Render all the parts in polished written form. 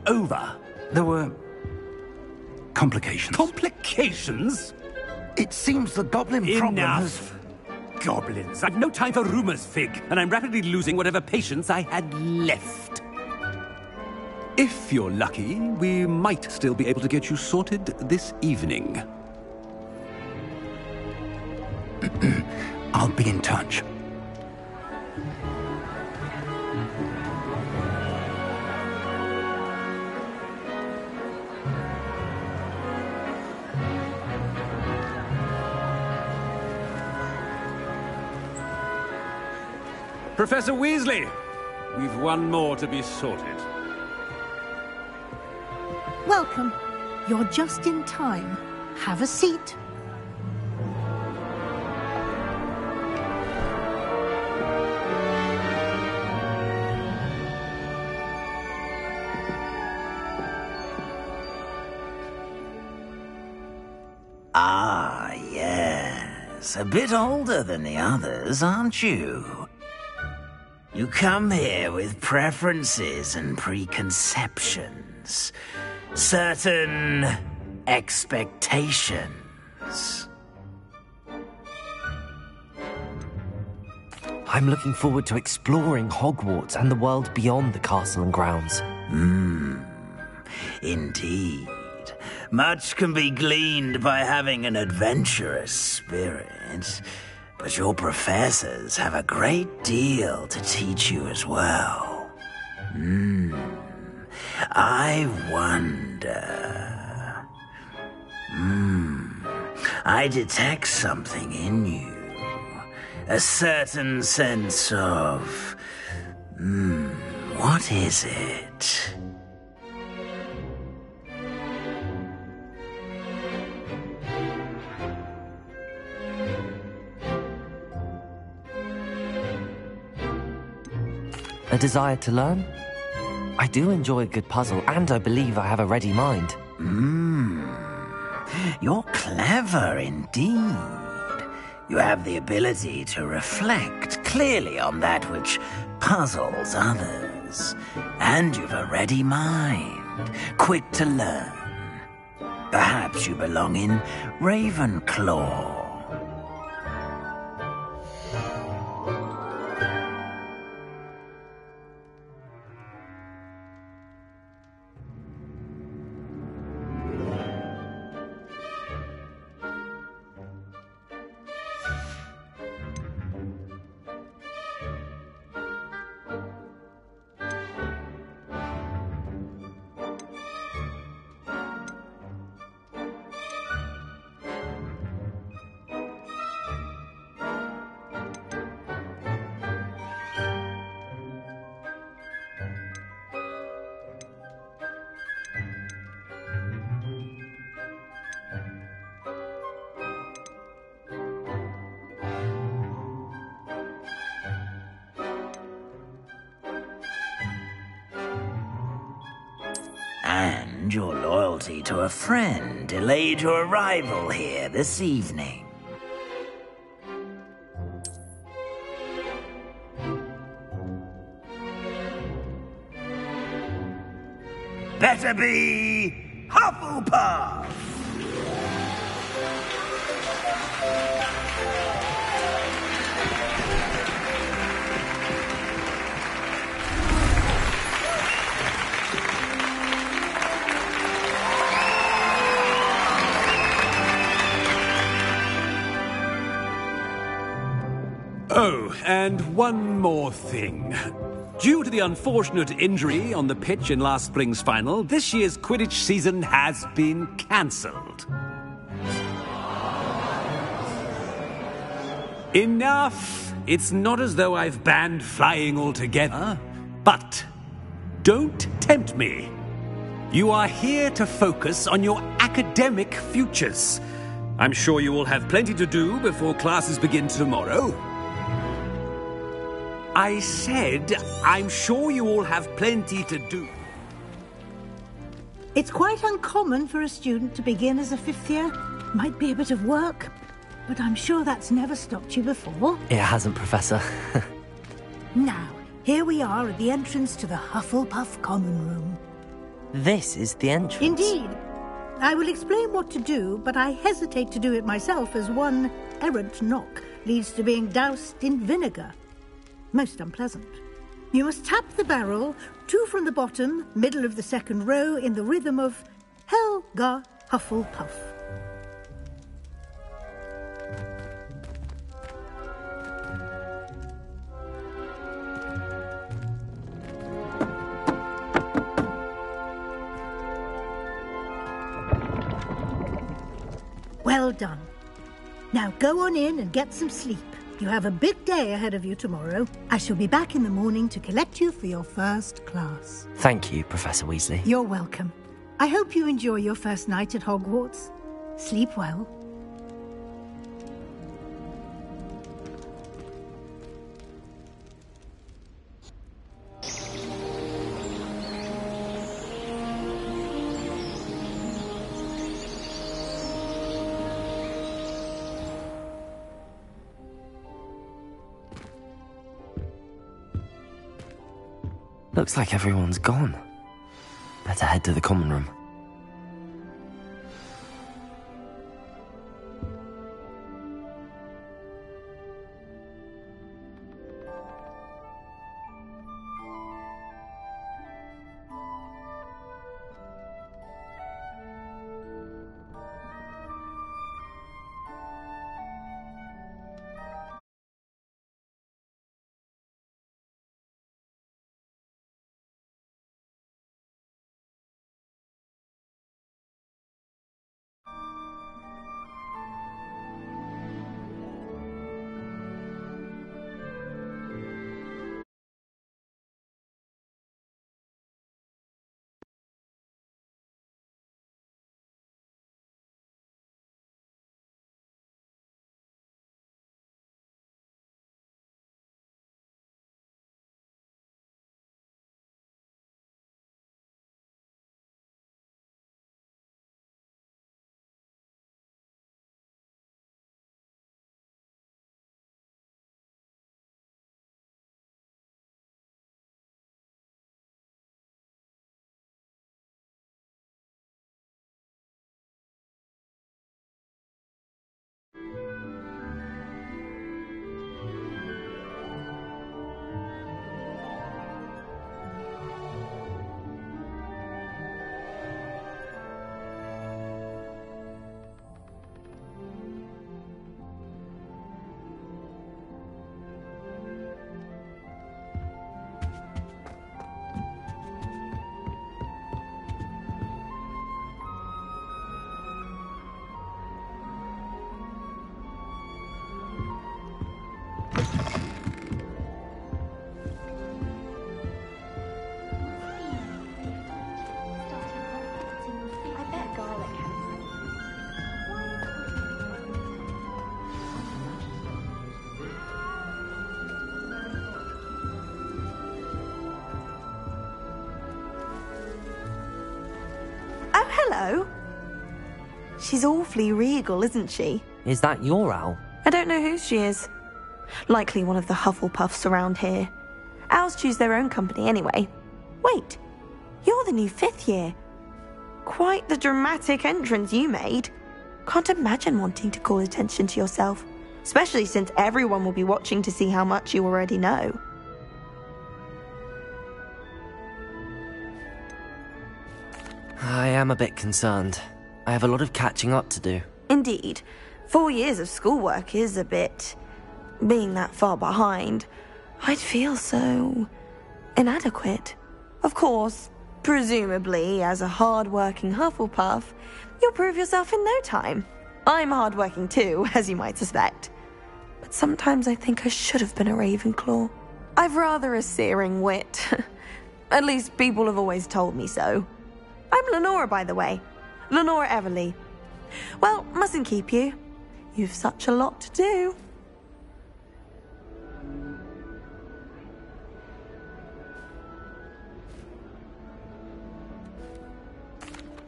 over. There were complications. Complications? It seems the goblin problem has... Enough! Goblins. I've no time for rumors, Fig, and I'm rapidly losing whatever patience I had left. If you're lucky, we might still be able to get you sorted this evening. I'll be in touch. Professor Weasley, we've one more to be sorted. Welcome. You're just in time. Have a seat. Ah, yes. A bit older than the others, aren't you? You come here with preferences and preconceptions. Certain expectations. I'm looking forward to exploring Hogwarts and the world beyond the castle and grounds. Indeed. Much can be gleaned by having an adventurous spirit. But your professors have a great deal to teach you as well. I wonder... I detect something in you. A certain sense of... what is it? A desire to learn? I do enjoy a good puzzle, and I believe I have a ready mind. You're clever indeed. You have the ability to reflect clearly on that which puzzles others. And you've a ready mind, quick to learn. Perhaps you belong in Ravenclaw. And your loyalty to a friend delayed your arrival here this evening. Better be Hufflepuff! Oh, and one more thing. Due to the unfortunate injury on the pitch in last spring's final, this year's Quidditch season has been cancelled. Enough! It's not as though I've banned flying altogether. But don't tempt me. You are here to focus on your academic futures. I'm sure you will have plenty to do before classes begin tomorrow. I said, I'm sure you all have plenty to do. It's quite uncommon for a student to begin as a fifth year. Might be a bit of work, but I'm sure that's never stopped you before. It hasn't, Professor. Now, here we are at the entrance to the Hufflepuff Common Room. This is the entrance. Indeed. I will explain what to do, but I hesitate to do it myself, as one errant knock leads to being doused in vinegar. Most unpleasant. You must tap the barrel, 2 from the bottom, middle of the second row, in the rhythm of Helga Hufflepuff. Well done. Now go on in and get some sleep. You have a big day ahead of you tomorrow. I shall be back in the morning to collect you for your first class. Thank you, Professor Weasley. You're welcome. I hope you enjoy your first night at Hogwarts. Sleep well. Looks like everyone's gone. Better head to the common room. Hello. She's awfully regal, isn't she? Is that your owl? I don't know who she is. Likely one of the Hufflepuffs around here. Owls choose their own company anyway. Wait, you're the new 5th year. Quite the dramatic entrance you made. Can't imagine wanting to call attention to yourself, especially since everyone will be watching to see how much you already know. I am a bit concerned. I have a lot of catching up to do. Indeed. 4 years of schoolwork is a bit... Being that far behind, I'd feel so... inadequate. Of course, presumably, as a hard-working Hufflepuff, you'll prove yourself in no time. I'm hard-working too, as you might suspect. But sometimes I think I should have been a Ravenclaw. I've rather a searing wit. At least people have always told me so. I'm Lenora, by the way. Lenora Everly. Well, mustn't keep you. You've such a lot to do.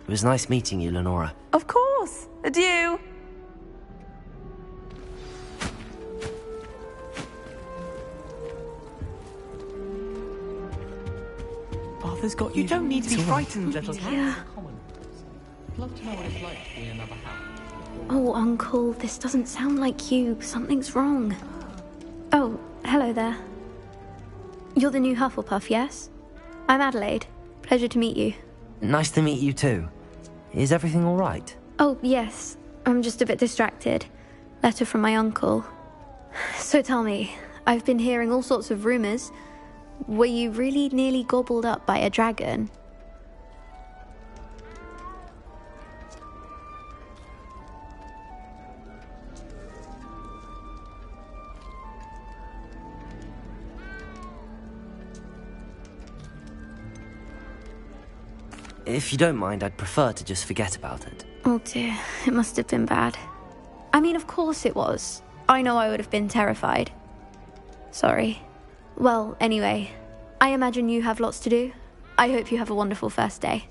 It was nice meeting you, Lenora. Of course. Adieu. Arthur's got you. You don't need to be frightened, little cat. Oh, Uncle, this doesn't sound like you. Something's wrong. Oh, hello there. You're the new Hufflepuff, yes? I'm Adelaide. Pleasure to meet you. Nice to meet you too. Is everything all right? Oh, yes. I'm just a bit distracted. Letter from my uncle. So tell me, I've been hearing all sorts of rumours. Were you really nearly gobbled up by a dragon? If you don't mind, I'd prefer to just forget about it. Oh dear, it must have been bad. I mean, of course it was. I know I would have been terrified. Sorry. Well, anyway, I imagine you have lots to do. I hope you have a wonderful first day.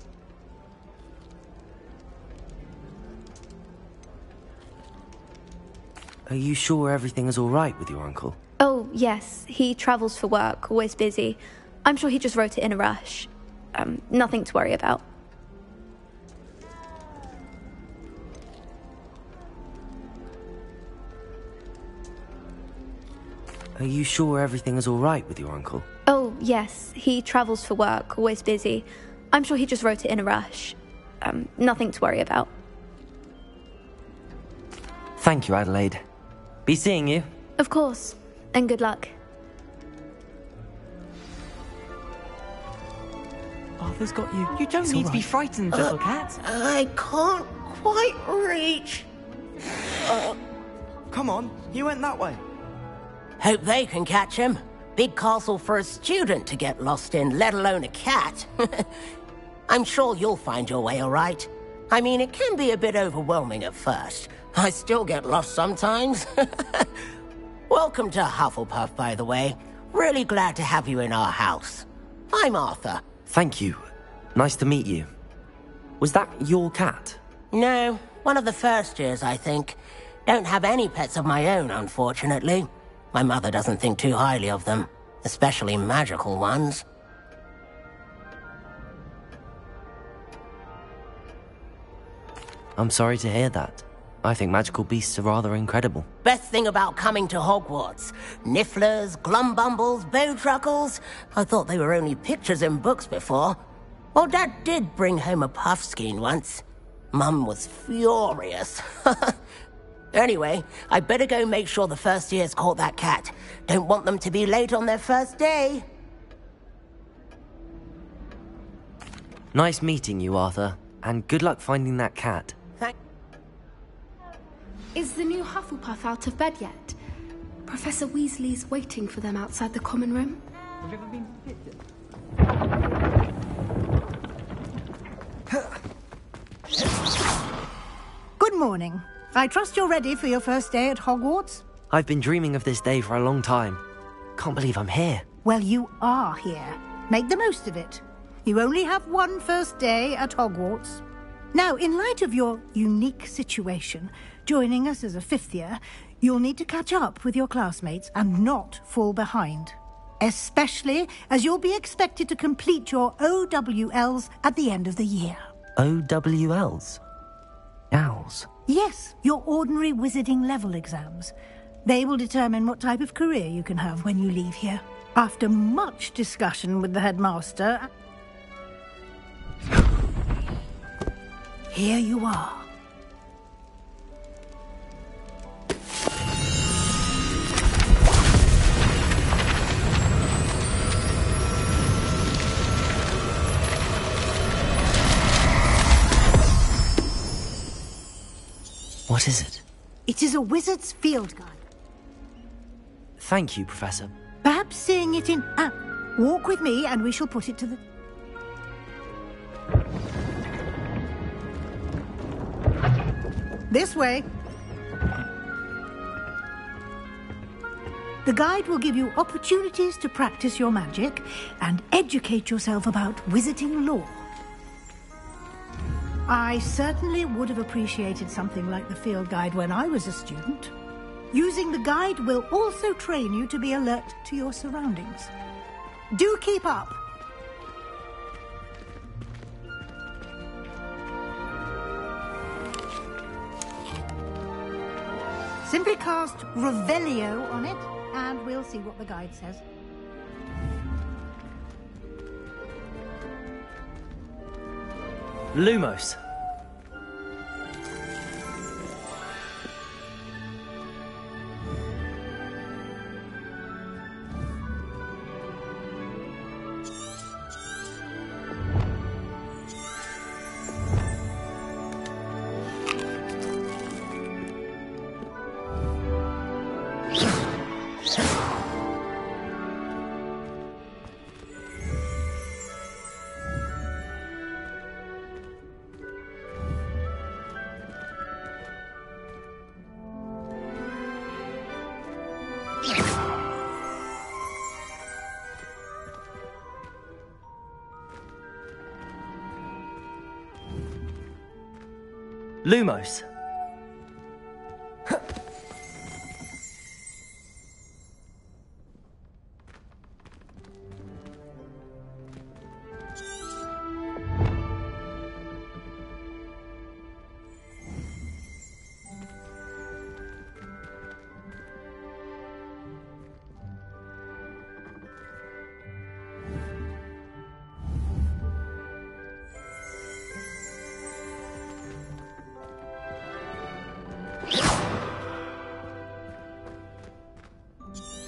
Are you sure everything is all right with your uncle? Oh, yes. He travels for work, always busy. I'm sure he just wrote it in a rush. Nothing to worry about. Are you sure everything is all right with your uncle? Oh, yes. He travels for work, always busy. I'm sure he just wrote it in a rush. Nothing to worry about. Thank you, Adelaide. Be seeing you. Of course. And good luck. Arthur's got you. You don't need to be frightened, little cat. I can't quite reach. Come on, he went that way. Hope they can catch him. Big castle for a student to get lost in, let alone a cat. I'm sure you'll find your way all right. I mean, it can be a bit overwhelming at first. I still get lost sometimes. Welcome to Hufflepuff, by the way. Really glad to have you in our house. I'm Arthur. Thank you. Nice to meet you. Was that your cat? No, one of the first years, I think. Don't have any pets of my own, unfortunately. My mother doesn't think too highly of them, especially magical ones. I'm sorry to hear that. I think magical beasts are rather incredible. Best thing about coming to Hogwarts. Nifflers, glumbumbles, bowtruckles. I thought they were only pictures in books before. Well, Dad did bring home a puffskein once. Mum was furious. Anyway, I better go make sure the first years caught that cat. Don't want them to be late on their first day. Nice meeting you, Arthur. And good luck finding that cat. Is the new Hufflepuff out of bed yet? Professor Weasley's waiting for them outside the common room. Have you ever been to Good morning. I trust you're ready for your first day at Hogwarts? I've been dreaming of this day for a long time. Can't believe I'm here. Well, you are here. Make the most of it. You only have one first day at Hogwarts. Now, in light of your unique situation, joining us as a fifth year, you'll need to catch up with your classmates and not fall behind. Especially as you'll be expected to complete your OWLs at the end of the year. OWLs? Owls? Yes, your ordinary wizarding level exams. They will determine what type of career you can have when you leave here. After much discussion with the headmaster, here you are. What is it? It is a wizard's field guide. Thank you, Professor. Perhaps seeing it in... walk with me and we shall put it to the... This way. The guide will give you opportunities to practice your magic and educate yourself about wizarding lore. I certainly would have appreciated something like the field guide when I was a student. Using the guide will also train you to be alert to your surroundings. Do keep up. Simply cast Revelio on it, and we'll see what the guide says. Lumos. Lumos.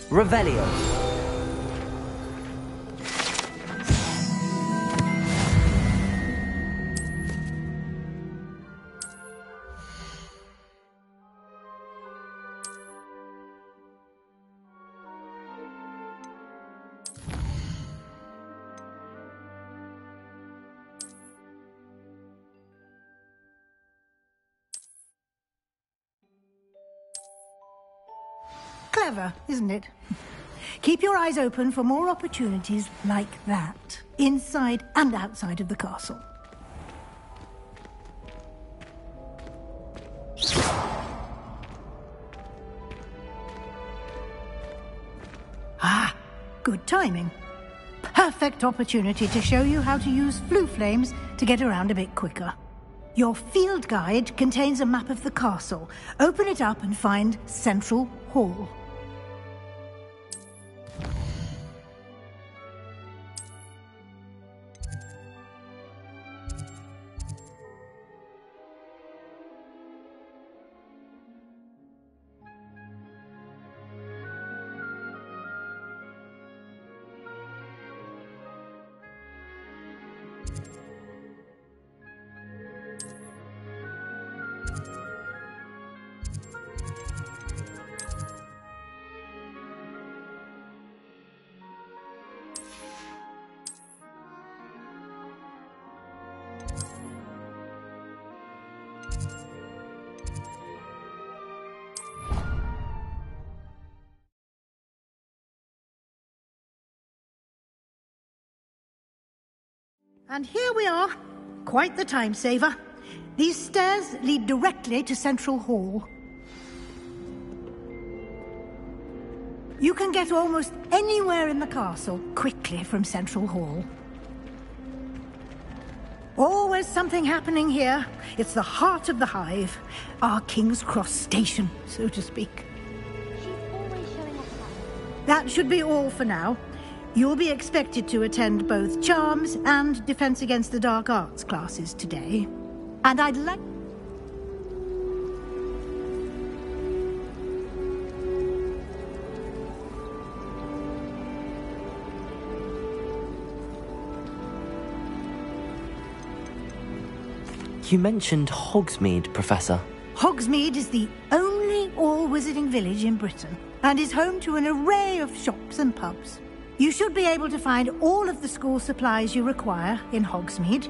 Revelio. Clever, isn't it? Keep your eyes open for more opportunities like that, inside and outside of the castle. Ah, good timing. Perfect opportunity to show you how to use flue flames to get around a bit quicker. Your field guide contains a map of the castle. Open it up and find Central Hall. And here we are. Quite the time saver. These stairs lead directly to Central Hall. You can get almost anywhere in the castle quickly from Central Hall. Always something happening here. It's the heart of the hive. Our King's Cross station, so to speak. She's always showing off. That should be all for now. You'll be expected to attend both Charms and Defense Against the Dark Arts classes today. And I'd like... You mentioned Hogsmeade, Professor. Hogsmeade is the only all-wizarding village in Britain and is home to an array of shops and pubs. You should be able to find all of the school supplies you require in Hogsmeade.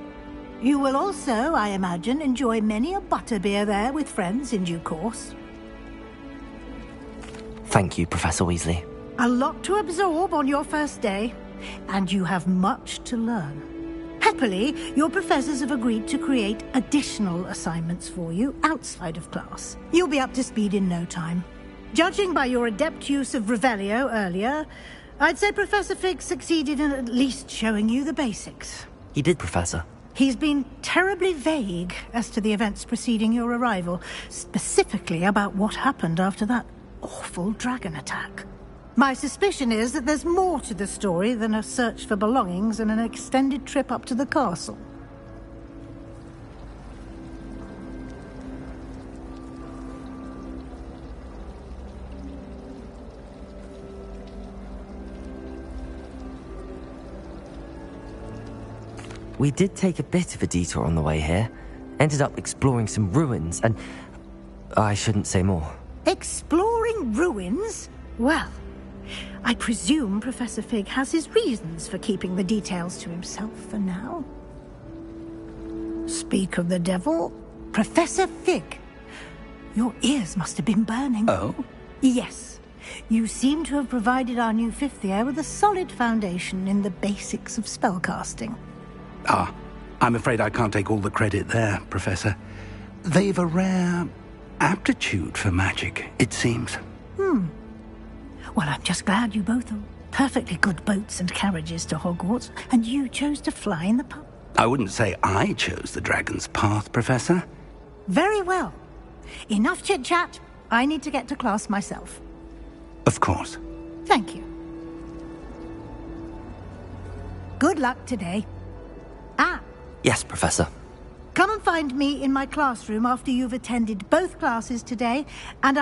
You will also, I imagine, enjoy many a butterbeer there with friends in due course. Thank you, Professor Weasley. A lot to absorb on your first day, and you have much to learn. Happily, your professors have agreed to create additional assignments for you outside of class. You'll be up to speed in no time. Judging by your adept use of Revelio earlier, I'd say Professor Fig succeeded in at least showing you the basics. He did, Professor. He's been terribly vague as to the events preceding your arrival, specifically about what happened after that awful dragon attack. My suspicion is that there's more to the story than a search for belongings and an extended trip up to the castle. We did take a bit of a detour on the way here. Ended up exploring some ruins, and I shouldn't say more. Exploring ruins? Well, I presume Professor Fig has his reasons for keeping the details to himself for now. Speak of the devil, Professor Fig. Your ears must have been burning. Oh? Yes. You seem to have provided our new fifth year with a solid foundation in the basics of spellcasting. Ah, I'm afraid I can't take all the credit there, Professor. They've a rare aptitude for magic, it seems. Well, I'm just glad you both are perfectly good boats and carriages to Hogwarts, and you chose to fly in the path. I wouldn't say I chose the dragon's path, Professor. Very well. Enough chit-chat. I need to get to class myself. Of course. Thank you. Good luck today. Ah, Yes, Professor. come and find me in my classroom after you've attended both classes today, and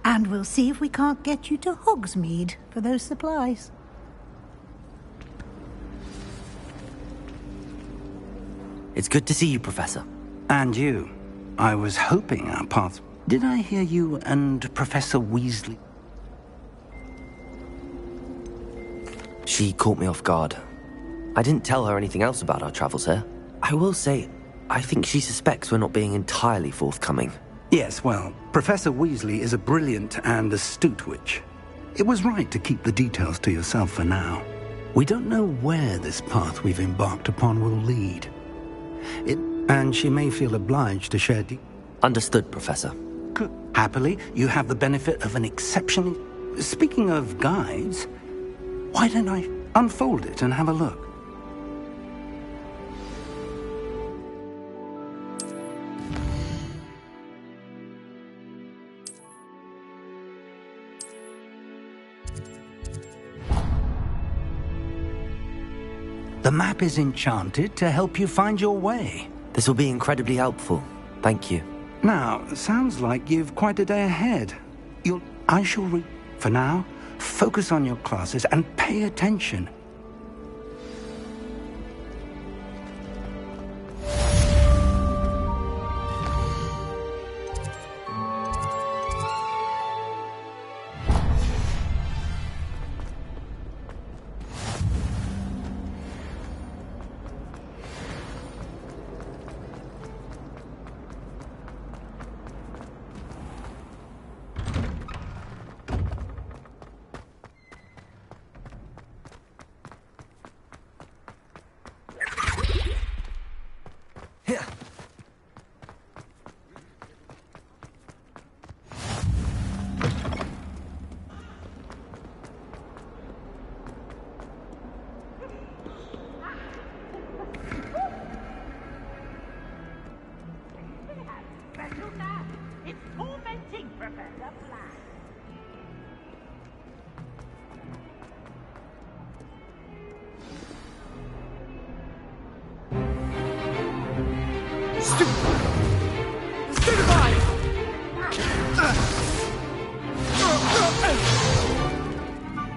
and we'll see if we can't get you to Hogsmeade for those supplies. It's good to see you, Professor. And you. I was hoping our paths... Did I hear you and Professor Weasley... She caught me off guard. I didn't tell her anything else about our travels here. I will say, I think she suspects we're not being entirely forthcoming. Yes, well, Professor Weasley is a brilliant and astute witch. It was right to keep the details to yourself for now. We don't know where this path we've embarked upon will lead. And she may feel obliged to share... Understood, Professor. Good. Happily, you have the benefit of an exceptionally... Speaking of guides, why don't I unfold it and have a look? The map is enchanted to help you find your way. This will be incredibly helpful. Thank you. Now, sounds like you've quite a day ahead. I shall for now, focus on your classes and pay attention.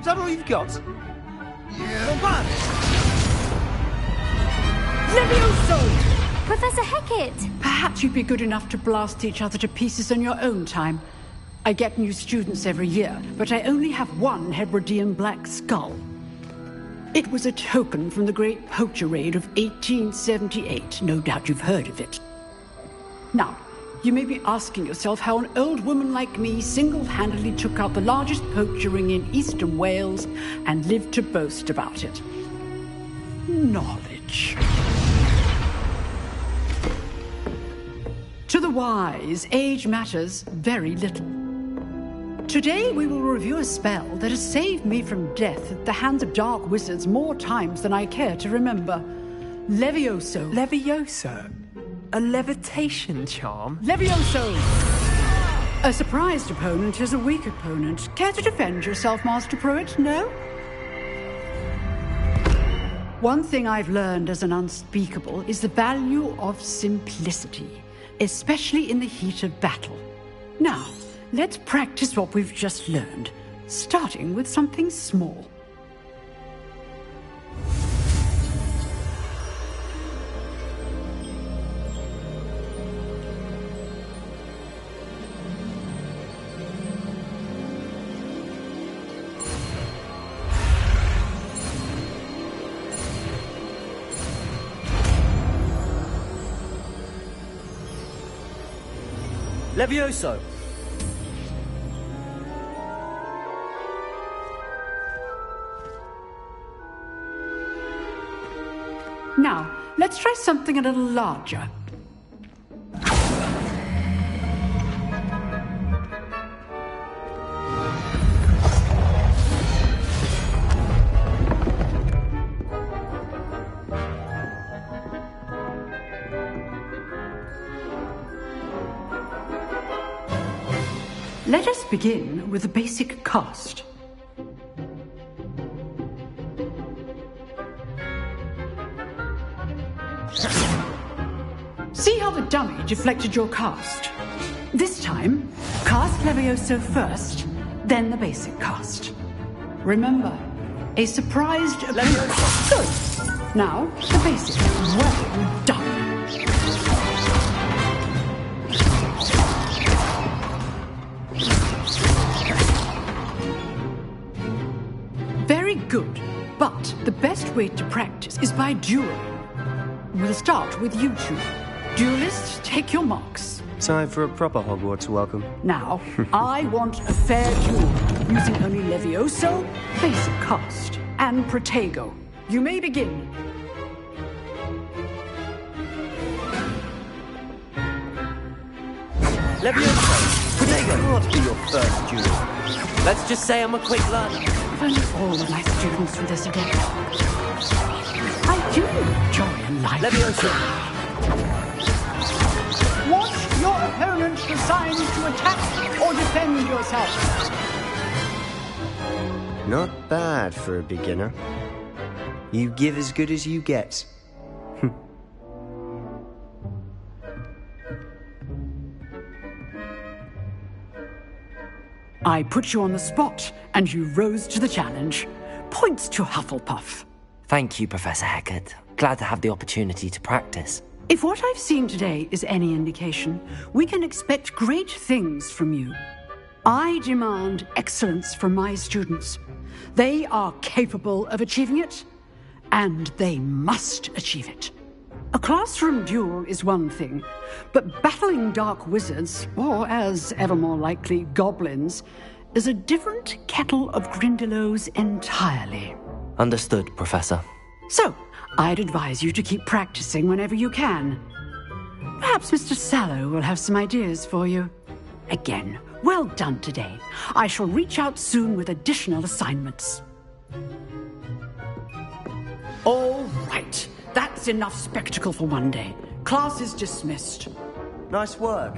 Is that all you've got? Yeah. Levioso! Professor Hecat! Perhaps you'd be good enough to blast each other to pieces on your own time. I get new students every year, but I only have one Hebridean black skull. It was a token from the Great Poacher Raid of 1878. No doubt you've heard of it. Now, you may be asking yourself how an old woman like me single-handedly took out the largest poacher ring in eastern Wales and lived to boast about it. Knowledge. To the wise, age matters very little. Today we will review a spell that has saved me from death at the hands of dark wizards more times than I care to remember. Levioso. Levioso? A levitation charm? Levioso! A surprised opponent is a weak opponent. Care to defend yourself, Master Pruitt? No? One thing I've learned as an unspeakable is the value of simplicity, especially in the heat of battle. Now, let's practice what we've just learned, starting with something small. Levioso! Now, let's try something a little larger. Let us begin with the basic cast. See how the dummy deflected your cast? This time, cast Levioso first, then the basic cast. Remember, a surprised Levioso. Good. Now, the basic. Well done. Very good, but the best way to practice is by dueling. We'll start with you two. Duelists, take your marks. Time for a proper Hogwarts welcome. Now, I want a fair duel, using only Levioso, basic cast, and Protego. You may begin. Levioso! Protego! Not be your first duel. Let's just say I'm a quick learner. If only all of my students were this adept. I do enjoy life. Levioso! Watch your opponent decide to attack or defend yourself. Not bad for a beginner. You give as good as you get. I put you on the spot, and you rose to the challenge. Points to Hufflepuff. Thank you, Professor Hecat. Glad to have the opportunity to practice. If what I've seen today is any indication, we can expect great things from you. I demand excellence from my students. They are capable of achieving it, and they must achieve it. A classroom duel is one thing, but battling dark wizards, or as ever more likely, goblins, is a different kettle of Grindylows entirely. Understood, Professor. So, I'd advise you to keep practicing whenever you can. Perhaps Mr. Sallow will have some ideas for you. Again, well done today. I shall reach out soon with additional assignments. All right. That's enough spectacle for one day. Class is dismissed. Nice work.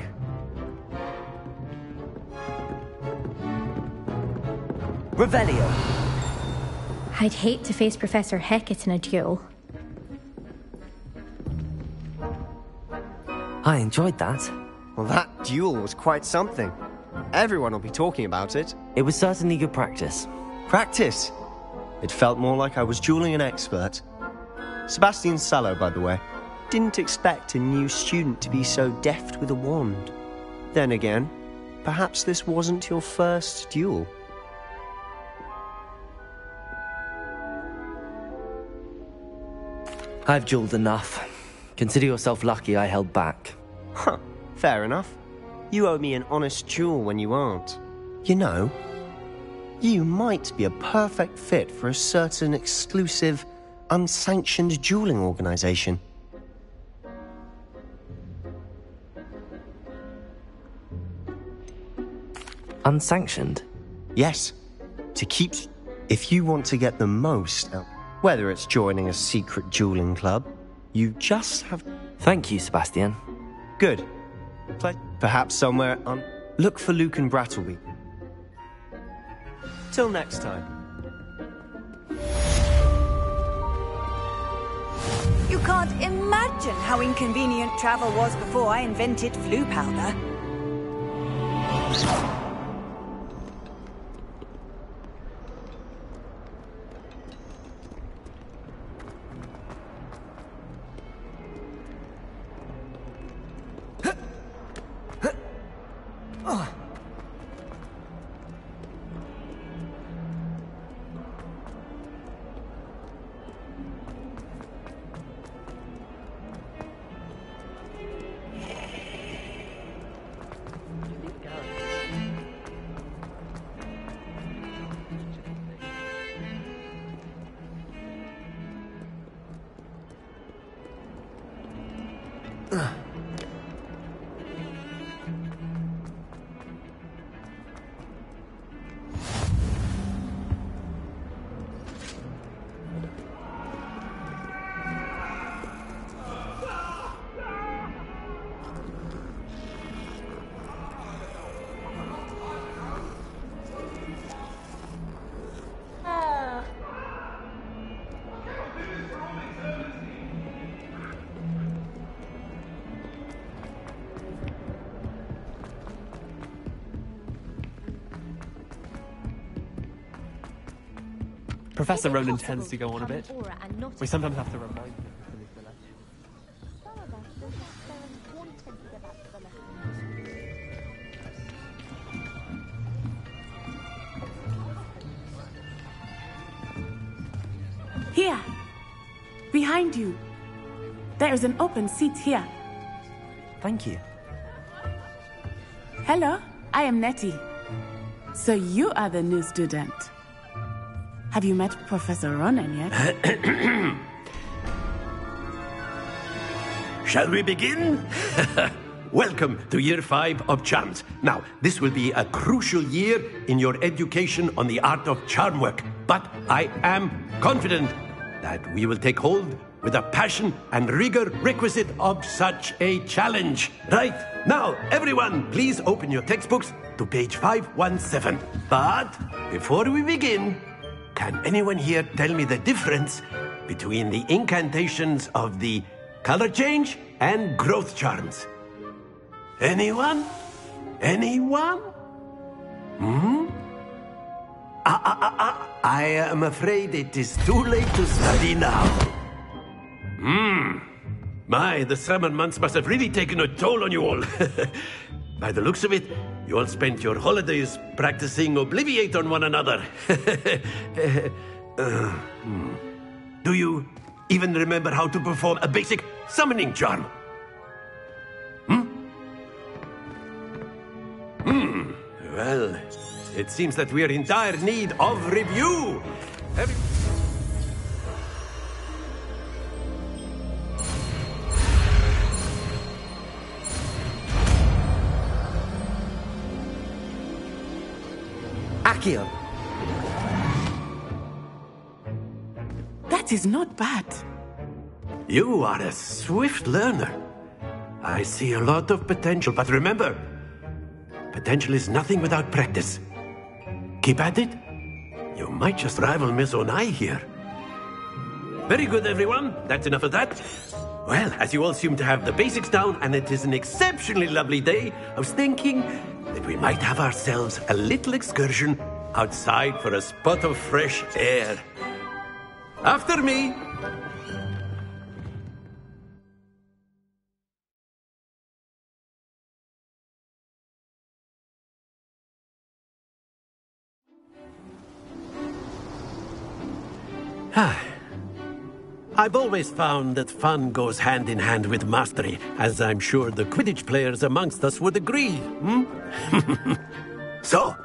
Revelio. I'd hate to face Professor Hecat in a duel. I enjoyed that. Well, that duel was quite something. Everyone will be talking about it. It was certainly good practice. Practice? It felt more like I was dueling an expert. Sebastian Sallow, by the way, didn't expect a new student to be so deft with a wand. Then again, perhaps this wasn't your first duel. I've dueled enough. Consider yourself lucky I held back. Huh, fair enough. You owe me an honest duel when you aren't. You know, you might be a perfect fit for a certain exclusive, unsanctioned dueling organization. Unsanctioned? Yes. If you want to get the most out, whether it's joining a secret dueling club, You just have... Thank you, Sebastian. Good. Perhaps somewhere on... Look for Luke and Brattleby. Till next time. You can't imagine how inconvenient travel was before I invented flu powder. Professor Ronan tends to go on a bit. We sometimes have to remind him. Here, behind you. There is an open seat here. Thank you. Hello, I am Nettie. So you are the new student. Have you met Professor Ronan yet? Shall we begin? Welcome to Year 5 of Charms. Now, this will be a crucial year in your education on the art of charm work, but I am confident that we will take hold with the passion and rigor requisite of such a challenge. Right, now, everyone, please open your textbooks to page 517. But before we begin, can anyone here tell me the difference between the incantations of the color change and growth charms? Anyone? Anyone? I am afraid it is too late to study now. My, the summer months must have really taken a toll on you all. By the looks of it, you all spent your holidays practicing Obliviate on one another. Do you even remember how to perform a basic summoning charm? Well, it seems that we are in dire need of review. Accio. That is not bad. You are a swift learner. I see a lot of potential, but remember, potential is nothing without practice. Keep at it. You might just rival Miss Onai here. Very good, everyone. That's enough of that. Well, as you all seem to have the basics down, and it is an exceptionally lovely day, I was thinking that we might have ourselves a little excursion outside for a spot of fresh air. After me. I've always found that fun goes hand in hand with mastery, as I'm sure the Quidditch players amongst us would agree. So,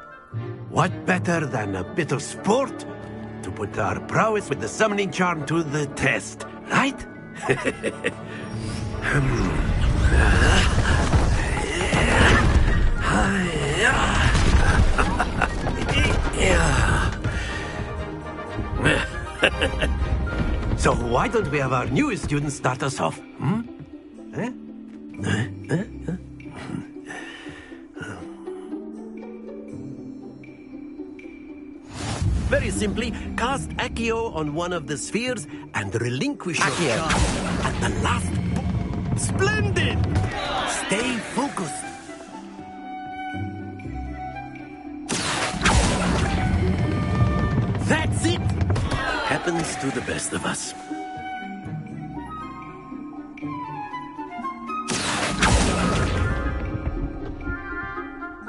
what better than a bit of sport to put our prowess with the summoning charm to the test, right? So what don't we have our newest student start us off? Very simply, cast Accio on one of the spheres and relinquish your charge at the last... Splendid! Stay focused. That's it! Happens to the best of us.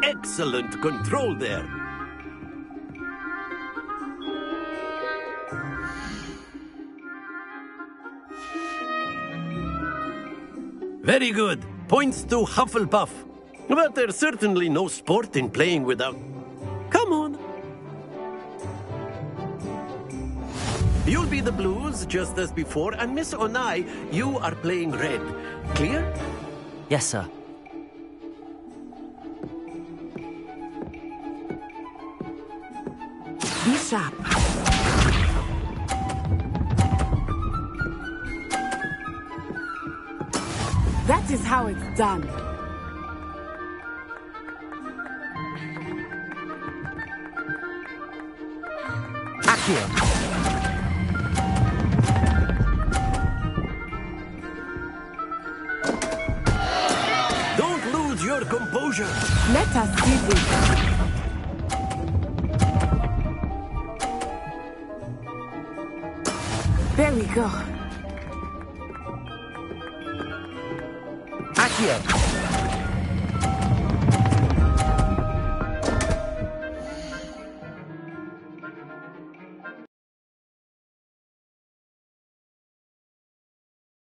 Excellent control there. Very good. Points to Hufflepuff. But there's certainly no sport in playing without... Come on. You'll be the Blues, just as before, and Miss Onai, you are playing red. Clear? Yes, sir. Be sharp. That is how it's done. Accio. Don't lose your composure. Let us see this. There we go. Accio.